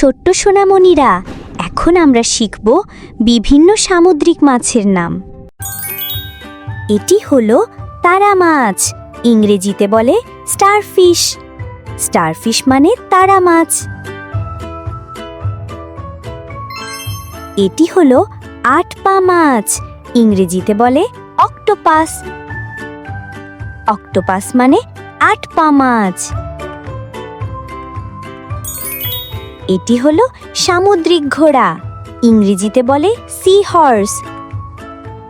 ছোট্ট সোনামণিরা, এখন আমরা শিখব বিভিন্ন সামুদ্রিক মাছের নাম। এটি হলো তারা মাছ, ইংরেজিতে বলে স্টারফিশ। স্টারফিশ মানে তারা মাছ। এটি হলো ৮ পা মাছ, ইংরেজিতে বলে অক্টোপাস। অক্টোপাস মানে ৮ পা মাছ। এটি হলো সামুদ্রিক ঘোড়া, ইংরেজিতে বলে সি হর্স।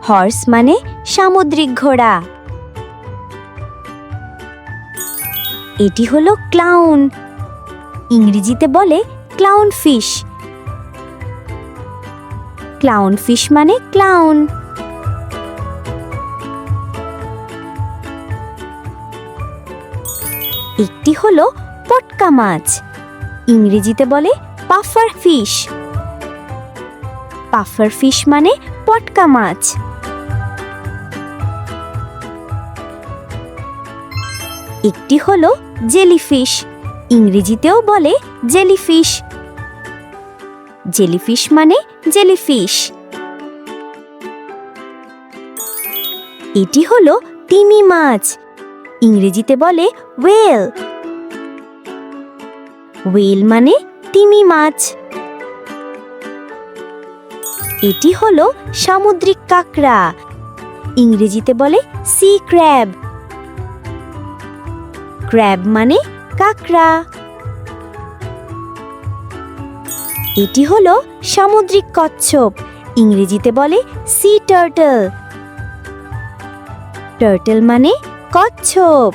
হর্স মানে সামুদ্রিক ঘোড়া। এটি হলো ক্লাউন, ইংরেজিতে বলে ক্লাউন ফিশ। ক্লাউন ফিশ মানে ক্লাউন। একটি হলো পটকা মাছ, ইংরেজিতে বলে পাফার ফিশ। পাফার ফিশ মানে পটকা মাছ। একটি হলো জেলিফিশ, ইংরেজিতেও বলে জেলিফিশ। জেলিফিশ মানে জেলিফিশ। এটি হলো তিমি মাছ, ইংরেজিতে বলে ওয়েল। ওয়েল মানে তিমি মাছ। এটি হলো সামুদ্রিক কাঁকড়া, ইংরেজিতে বলে সি ক্র্যাব। ক্র্যাব মানে কাঁকড়া। এটি হলো সামুদ্রিক কচ্ছপ, ইংরেজিতে বলে সি টার্টল। টার্টল মানে কচ্ছপ।